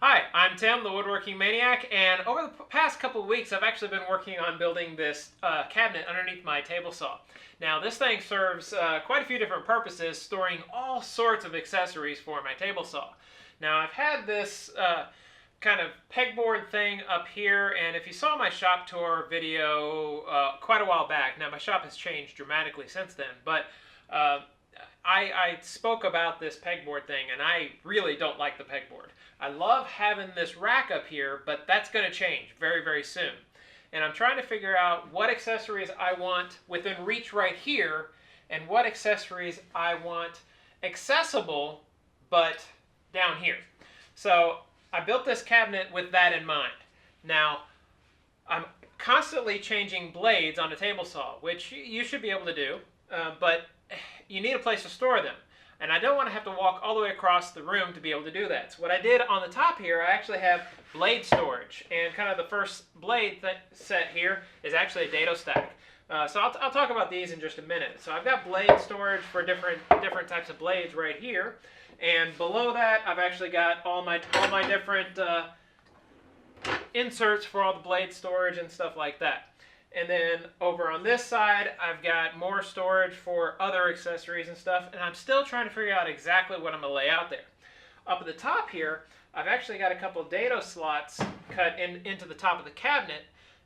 Hi, I'm Tim, the Woodworking Maniac, and over the past couple of weeks I've actually been working on building this cabinet underneath my table saw. Now this thing serves quite a few different purposes, storing all sorts of accessories for my table saw. Now I've had this kind of pegboard thing up here, and if you saw my shop tour video quite a while back, now my shop has changed dramatically since then, but I spoke about this pegboard thing, and I really don't like the pegboard. I love having this rack up here, but that's going to change very, very soon. And I'm trying to figure out what accessories I want within reach right here, and what accessories I want accessible, but down here. So I built this cabinet with that in mind. Now, I'm constantly changing blades on a table saw, which you should be able to do, but you need a place to store them. And I don't want to have to walk all the way across the room to be able to do that. So what I did on the top here, I actually have blade storage. And kind of the first blade set here is actually a dado stack. So I'll talk about these in just a minute. So I've got blade storage for different types of blades right here. And below that, I've actually got all my different inserts for all the blade storage and stuff like that. And then over on this side, I've got more storage for other accessories and stuff, and I'm still trying to figure out exactly what I'm going to lay out there. Up at the top here, I've actually got a couple of dado slots cut into the top of the cabinet,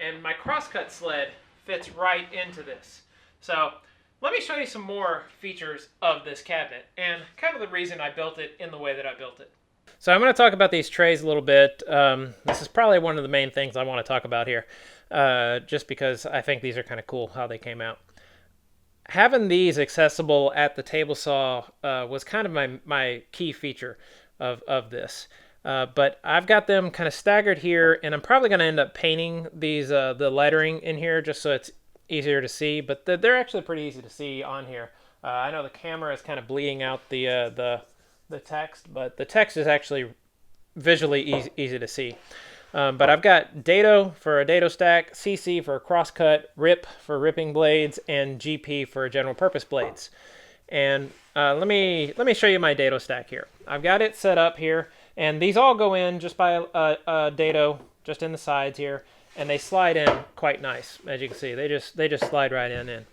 and my crosscut sled fits right into this. So let me show you some more features of this cabinet, and kind of the reason I built it in the way that I built it. So I'm going to talk about these trays a little bit. This is probably one of the main things I want to talk about here, just because I think these are kind of cool how they came out. Having these accessible at the table saw was kind of my key feature of this. But I've got them kind of staggered here, and I'm probably going to end up painting these the lettering in here just so it's easier to see. But they're actually pretty easy to see on here. I know the camera is kind of bleeding out the text, but the text is actually visually easy to see. But I've got dado for a dado stack, CC for a crosscut, rip for ripping blades, and GP for general purpose blades. And let me show you my dado stack here. I've got it set up here, and these all go in just by a dado, just in the sides here, and they slide in quite nice. As you can see, they just slide right in.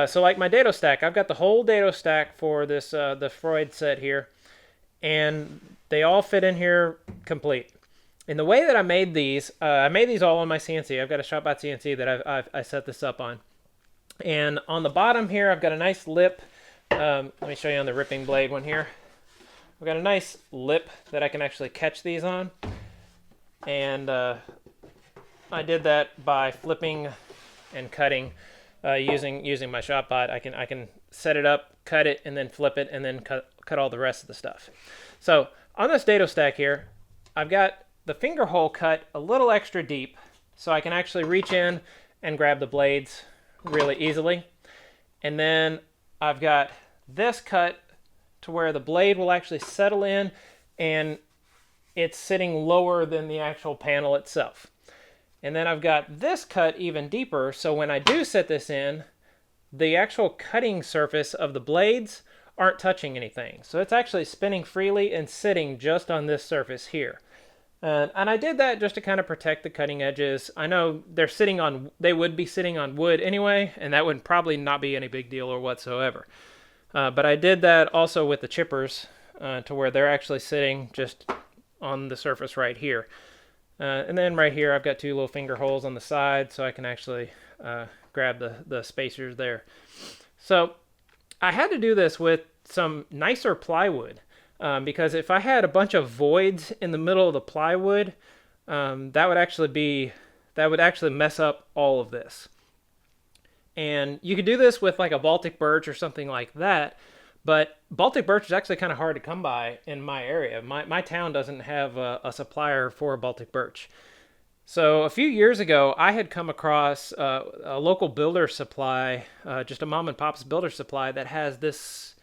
So like my dado stack, I've got the whole dado stack for this the Freud set here, and they all fit in here complete. In the way that I made these all on my CNC. I've got a ShopBot CNC that I set this up on. And on the bottom here, I've got a nice lip. Let me show you on the ripping blade one here. I've got a nice lip that I can actually catch these on. And I did that by flipping and cutting using my ShopBot. I can set it up, cut it, and then flip it, and then cut all the rest of the stuff. So on this dado stack here, I've got the finger hole cut a little extra deep so I can actually reach in and grab the blades really easily. And then I've got this cut to where the blade will actually settle in and it's sitting lower than the actual panel itself. And then I've got this cut even deeper, so when I do set this in, the actual cutting surface of the blades aren't touching anything. So it's actually spinning freely and sitting just on this surface here. And I did that just to kind of protect the cutting edges. I know they would be sitting on wood anyway, and that would probably not be any big deal or whatsoever. But I did that also with the chippers to where they're actually sitting just on the surface right here. And then right here I've got two little finger holes on the side so I can actually grab the spacers there. So I had to do this with some nicer plywood. Because if I had a bunch of voids in the middle of the plywood, that would actually mess up all of this. And you could do this with like a Baltic birch or something like that, but Baltic birch is actually kind of hard to come by in my area. My town doesn't have a supplier for Baltic birch. So a few years ago, I had come across a local builder supply, just a mom and pop's builder supply that has this.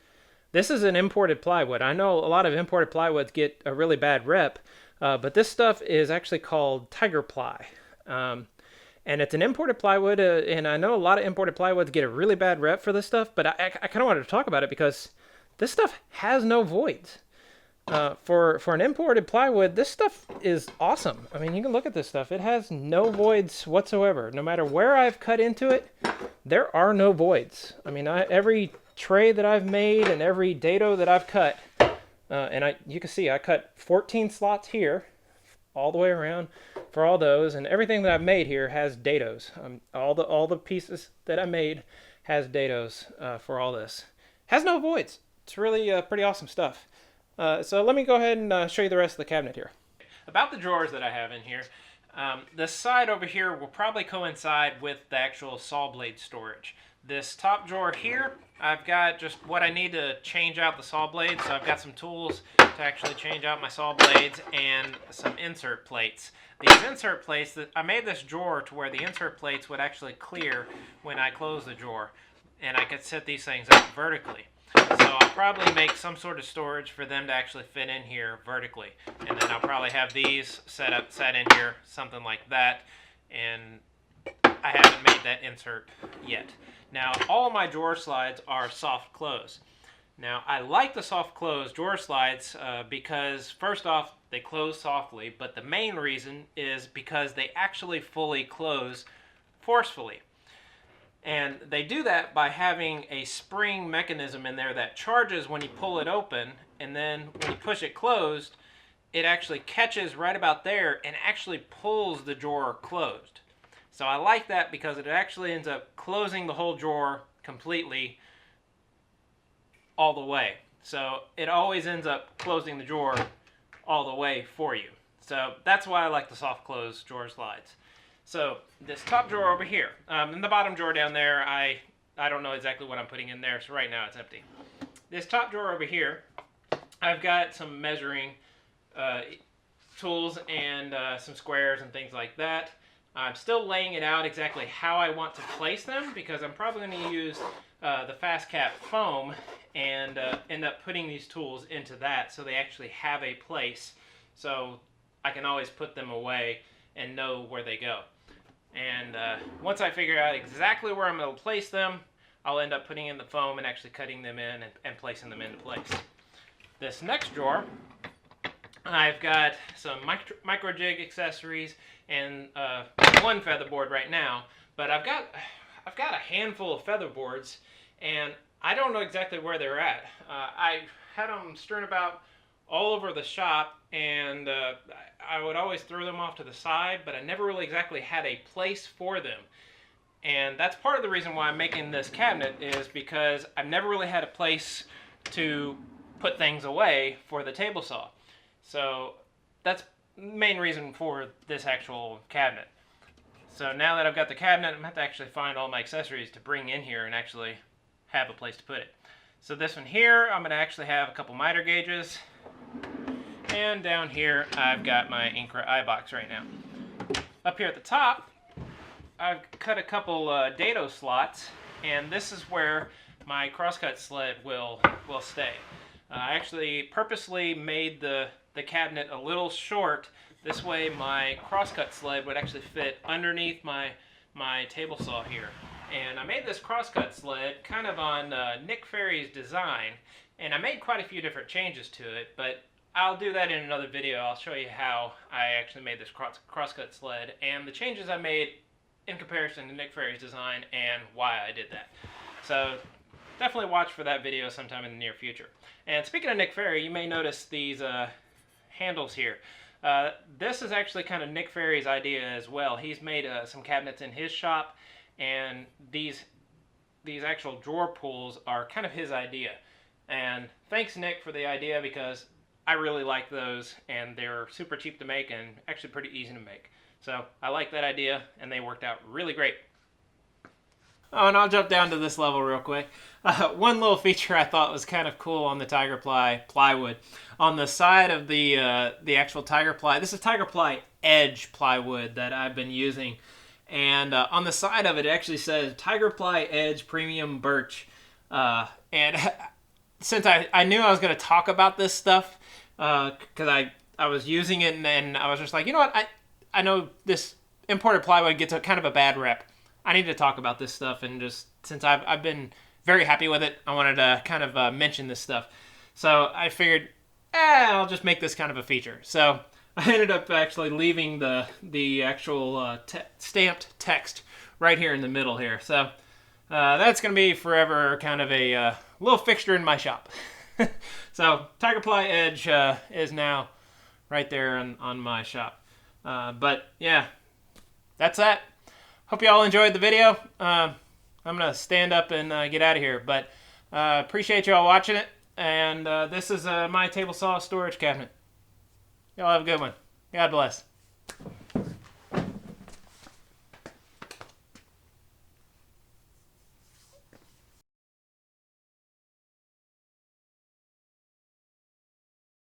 This is an imported plywood. I know a lot of imported plywoods get a really bad rep, but this stuff is actually called Tiger Ply. And it's an imported plywood, and I know a lot of imported plywoods get a really bad rep for this stuff, but I kind of wanted to talk about it because this stuff has no voids. For an imported plywood, this stuff is awesome. I mean, you can look at this stuff. It has no voids whatsoever. No matter where I've cut into it, there are no voids. I mean, every tray that I've made and every dado that I've cut, you can see I cut 14 slots here, all the way around for all those, and everything that I've made here has dados. All the pieces that I made has dados for all this. Has no voids. It's really pretty awesome stuff. So let me go ahead and show you the rest of the cabinet here. About the drawers that I have in here, the side over here will probably coincide with the actual saw blade storage. This top drawer here, I've got just what I need to change out the saw blades. So I've got some tools to actually change out my saw blades and some insert plates. These insert plates, I made this drawer to where the insert plates would actually clear when I close the drawer, and I could set these things up vertically. So I'll probably make some sort of storage for them to actually fit in here vertically. And then I'll probably have these set in here, something like that. And I haven't made that insert yet. Now, all of my drawer slides are soft close. Now, I like the soft close drawer slides because, first off, they close softly, but the main reason is because they actually fully close forcefully. And they do that by having a spring mechanism in there that charges when you pull it open, and then when you push it closed, it actually catches right about there and actually pulls the drawer closed. So I like that because it actually ends up closing the whole drawer completely all the way. So it always ends up closing the drawer all the way for you. So that's why I like the soft close drawer slides. So this top drawer over here, and the bottom drawer down there, I don't know exactly what I'm putting in there, so right now it's empty. This top drawer over here, I've got some measuring tools and some squares and things like that. I'm still laying it out exactly how I want to place them because I'm probably going to use the fast cap foam and end up putting these tools into that so they actually have a place so I can always put them away and know where they go. And once I figure out exactly where I'm going to place them, I'll end up putting in the foam and actually cutting them in and placing them into place. This next drawer, I've got some micro jig accessories and one featherboard right now, but I've got a handful of featherboards, and I don't know exactly where they're at. I had them strewn about all over the shop, and I would always throw them off to the side, but I never really exactly had a place for them. And that's part of the reason why I'm making this cabinet, is because I've never really had a place to put things away for the table saw. So that's the main reason for this actual cabinet. So now that I've got the cabinet, I'm going to have to actually find all my accessories to bring in here and actually have a place to put it. So this one here, I'm going to actually have a couple miter gauges. And down here, I've got my Incra eye box right now. Up here at the top, I've cut a couple dado slots, and this is where my crosscut sled will stay. I actually purposely made the cabinet a little short. This way my crosscut sled would actually fit underneath my table saw here. And I made this crosscut sled kind of on Nick Ferry's design, and I made quite a few different changes to it, but I'll do that in another video. I'll show you how I actually made this crosscut sled and the changes I made in comparison to Nick Ferry's design and why I did that. So definitely watch for that video sometime in the near future. And speaking of Nick Ferry, you may notice these handles here. This is actually kind of Nick Ferry's idea as well. He's made some cabinets in his shop, and these actual drawer pulls are kind of his idea. And thanks, Nick, for the idea, because I really like those, and they're super cheap to make and actually pretty easy to make. So I like that idea, and they worked out really great. Oh, and I'll jump down to this level real quick. One little feature I thought was kind of cool on the Tiger Ply plywood. On the side of the actual Tiger Ply, this is Tiger Ply Edge plywood that I've been using. And on the side of it, it actually says Tiger Ply Edge Premium Birch. And since I knew I was going to talk about this stuff, because I was using it, and I was just like, you know what, I know this imported plywood gets kind of a bad rep. I need to talk about this stuff, and just since I've been very happy with it, I wanted to kind of mention this stuff. So I figured I'll just make this kind of a feature. So I ended up actually leaving the actual stamped text right here in the middle here. So that's going to be forever kind of a little fixture in my shop. So Tiger Ply Edge is now right there on my shop. But yeah, that's that. Hope you all enjoyed the video. I'm going to stand up and get out of here. But appreciate you all watching it. And this is my table saw storage cabinet. Y'all have a good one. God bless.